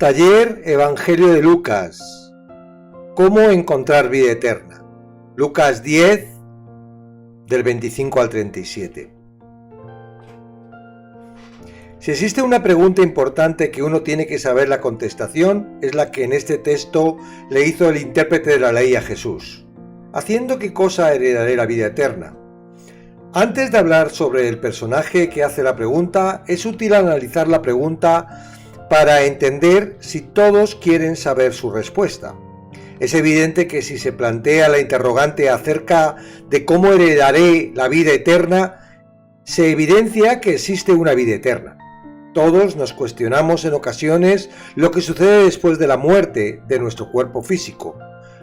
Taller Evangelio de Lucas. ¿Cómo encontrar vida eterna? Lucas 10, del 25 al 37. Si existe una pregunta importante que uno tiene que saber la contestación, es la que en este texto le hizo el intérprete de la ley a Jesús. ¿Haciendo qué cosa heredaré la vida eterna? Antes de hablar sobre el personaje que hace la pregunta, es útil analizar la pregunta para entender si todos quieren saber su respuesta. Es evidente que si se plantea la interrogante acerca de cómo heredaré la vida eterna, se evidencia que existe una vida eterna. Todos nos cuestionamos en ocasiones lo que sucede después de la muerte de nuestro cuerpo físico.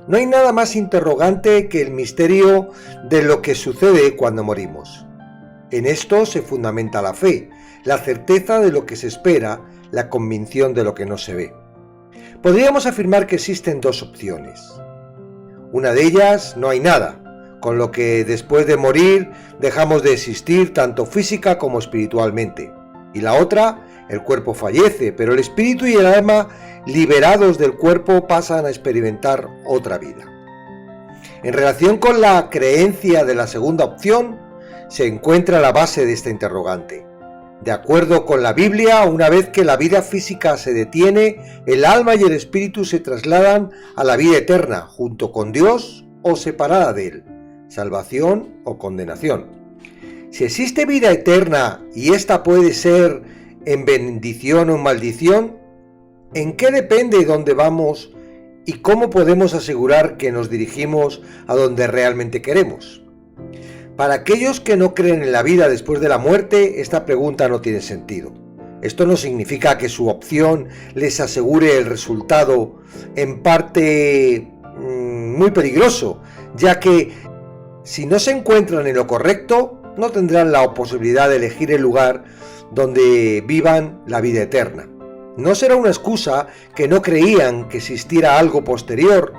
No hay nada más interrogante que el misterio de lo que sucede cuando morimos. En esto se fundamenta la fe, la certeza de lo que se espera, la convicción de lo que no se ve. Podríamos afirmar que existen dos opciones. Una de ellas, no hay nada, con lo que después de morir dejamos de existir tanto física como espiritualmente. Y la otra, el cuerpo fallece, pero el espíritu y el alma, liberados del cuerpo, pasan a experimentar otra vida. En relación con la creencia de la segunda opción, se encuentra la base de esta interrogante. De acuerdo con la Biblia, una vez que la vida física se detiene, el alma y el espíritu se trasladan a la vida eterna, junto con Dios o separada de Él, salvación o condenación. Si existe vida eterna y esta puede ser en bendición o en maldición, ¿en qué depende dónde vamos y cómo podemos asegurar que nos dirigimos a donde realmente queremos? Para aquellos que no creen en la vida después de la muerte, esta pregunta no tiene sentido. Esto no significa que su opción les asegure el resultado, en parte muy peligroso, ya que si no se encuentran en lo correcto, no tendrán la posibilidad de elegir el lugar donde vivan la vida eterna. No será una excusa que no creían que existiera algo posterior,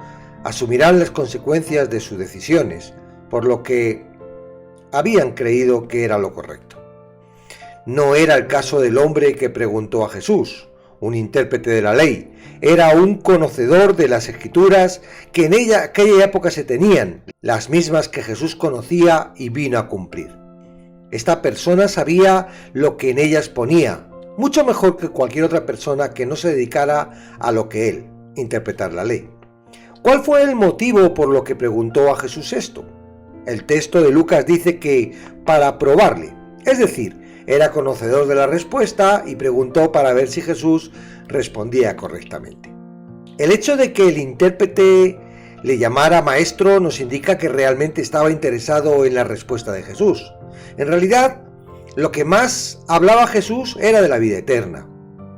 asumirán las consecuencias de sus decisiones, por lo que habían creído que era lo correcto. No era el caso del hombre que preguntó a Jesús, un intérprete de la ley. Era un conocedor de las escrituras que en aquella época se tenían, las mismas que Jesús conocía y vino a cumplir. Esta persona sabía lo que en ellas ponía, mucho mejor que cualquier otra persona que no se dedicara a lo que él, interpretar la ley. ¿Cuál fue el motivo por lo que preguntó a Jesús esto? El texto de Lucas dice que para probarle, es decir, era conocedor de la respuesta y preguntó para ver si Jesús respondía correctamente. El hecho de que el intérprete le llamara maestro nos indica que realmente estaba interesado en la respuesta de Jesús. En realidad, lo que más hablaba Jesús era de la vida eterna.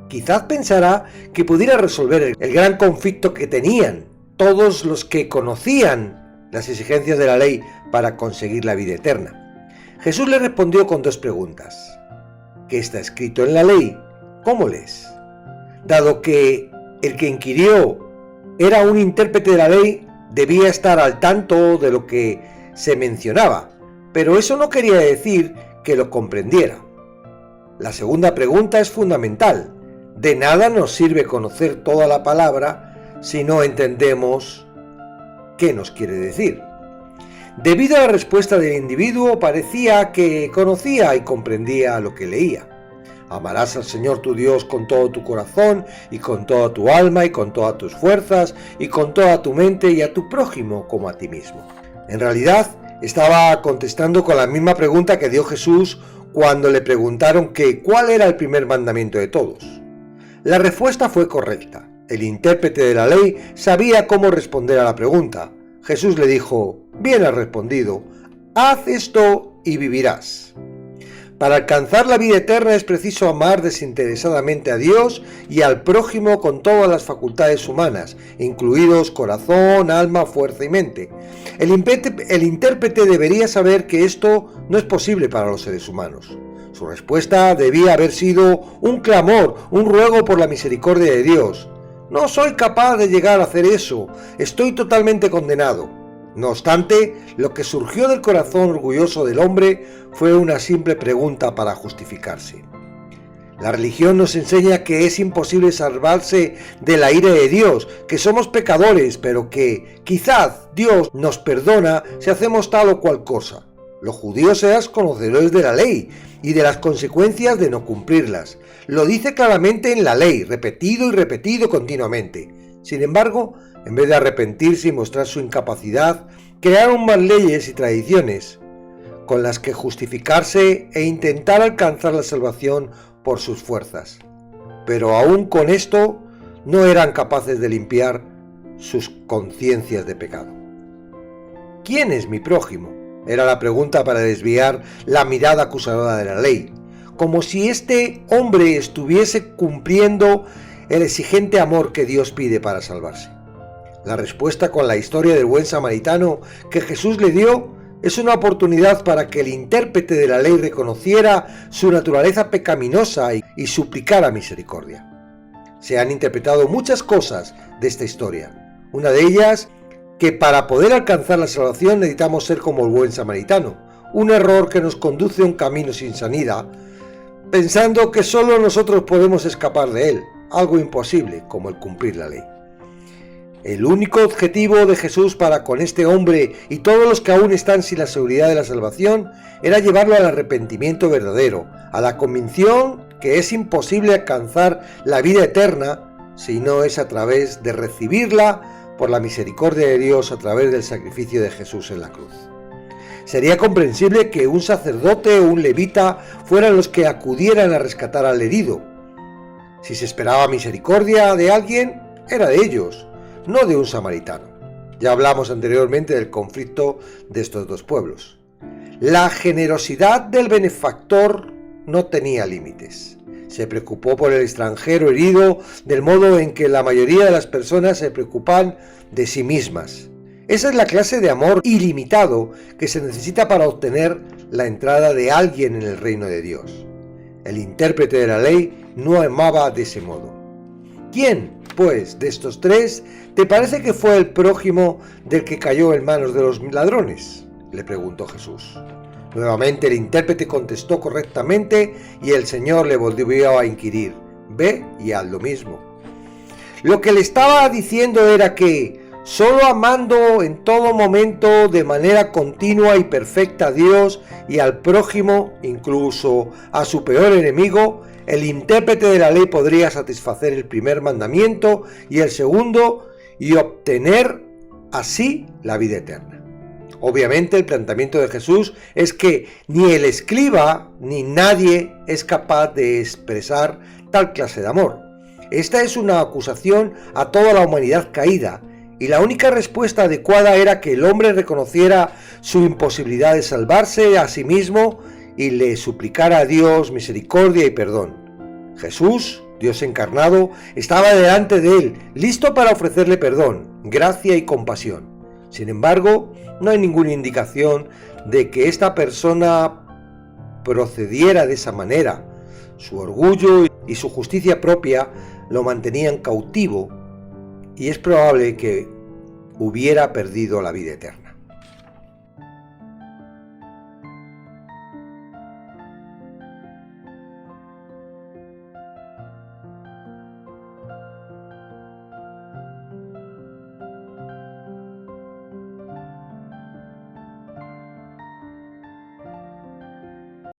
Quizás pensará que pudiera resolver el gran conflicto que tenían todos los que conocían las exigencias de la ley para conseguir la vida eterna. Jesús le respondió con dos preguntas. ¿Qué está escrito en la ley? ¿Cómo lees? Dado que el que inquirió era un intérprete de la ley, debía estar al tanto de lo que se mencionaba, pero eso no quería decir que lo comprendiera. La segunda pregunta es fundamental. De nada nos sirve conocer toda la palabra si no entendemos qué nos quiere decir. Debido a la respuesta del individuo, parecía que conocía y comprendía lo que leía. Amarás al Señor tu Dios con todo tu corazón y con toda tu alma y con todas tus fuerzas y con toda tu mente y a tu prójimo como a ti mismo. En realidad, estaba contestando con la misma pregunta que dio Jesús cuando le preguntaron cuál era el primer mandamiento de todos. La respuesta fue correcta. El intérprete de la ley sabía cómo responder a la pregunta. Jesús le dijo: bien has respondido, haz esto y vivirás. Para alcanzar la vida eterna es preciso amar desinteresadamente a Dios y al prójimo con todas las facultades humanas, incluidos corazón, alma, fuerza y mente. El intérprete debería saber que esto no es posible para los seres humanos. Su respuesta debía haber sido un clamor, un ruego por la misericordia de Dios. No soy capaz de llegar a hacer eso, estoy totalmente condenado. No obstante, lo que surgió del corazón orgulloso del hombre fue una simple pregunta para justificarse. La religión nos enseña que es imposible salvarse de la ira de Dios, que somos pecadores, pero que quizás Dios nos perdona si hacemos tal o cual cosa. Los judíos eran conocedores de la ley y de las consecuencias de no cumplirlas. Lo dice claramente en la ley, repetido y repetido continuamente. Sin embargo, en vez de arrepentirse y mostrar su incapacidad, crearon más leyes y tradiciones con las que justificarse e intentar alcanzar la salvación por sus fuerzas. Pero aún con esto no eran capaces de limpiar sus conciencias de pecado. ¿Quién es mi prójimo? Era la pregunta para desviar la mirada acusadora de la ley, como si este hombre estuviese cumpliendo el exigente amor que Dios pide para salvarse. La respuesta con la historia del buen samaritano que Jesús le dio es una oportunidad para que el intérprete de la ley reconociera su naturaleza pecaminosa y suplicara misericordia. Se han interpretado muchas cosas de esta historia. Una de ellas, que para poder alcanzar la salvación necesitamos ser como el buen samaritano, un error que nos conduce a un camino sin salida, pensando que solo nosotros podemos escapar de él, algo imposible como el cumplir la ley. El único objetivo de Jesús para con este hombre y todos los que aún están sin la seguridad de la salvación era llevarlo al arrepentimiento verdadero, a la convicción que es imposible alcanzar la vida eterna si no es a través de recibirla por la misericordia de Dios a través del sacrificio de Jesús en la cruz. Sería comprensible que un sacerdote o un levita fueran los que acudieran a rescatar al herido. Si se esperaba misericordia de alguien, era de ellos, no de un samaritano. Ya hablamos anteriormente del conflicto de estos dos pueblos. La generosidad del benefactor no tenía límites. Se preocupó por el extranjero herido del modo en que la mayoría de las personas se preocupan de sí mismas. Esa es la clase de amor ilimitado que se necesita para obtener la entrada de alguien en el reino de Dios. El intérprete de la ley no amaba de ese modo. ¿Quién, pues, de estos tres te parece que fue el prójimo del que cayó en manos de los ladrones?, le preguntó Jesús. Nuevamente el intérprete contestó correctamente y el Señor le volvió a inquirir: ve y haz lo mismo. Lo que le estaba diciendo era que, solo amando en todo momento de manera continua y perfecta a Dios y al prójimo, incluso a su peor enemigo, el intérprete de la ley podría satisfacer el primer mandamiento y el segundo y obtener así la vida eterna. Obviamente el planteamiento de Jesús es que ni el escriba ni nadie es capaz de expresar tal clase de amor. Esta es una acusación a toda la humanidad caída, y la única respuesta adecuada era que el hombre reconociera su imposibilidad de salvarse a sí mismo y le suplicara a Dios misericordia y perdón. Jesús, Dios encarnado, estaba delante de él, listo para ofrecerle perdón, gracia y compasión. Sin embargo, no hay ninguna indicación de que esta persona procediera de esa manera. Su orgullo y su justicia propia lo mantenían cautivo, y es probable que hubiera perdido la vida eterna.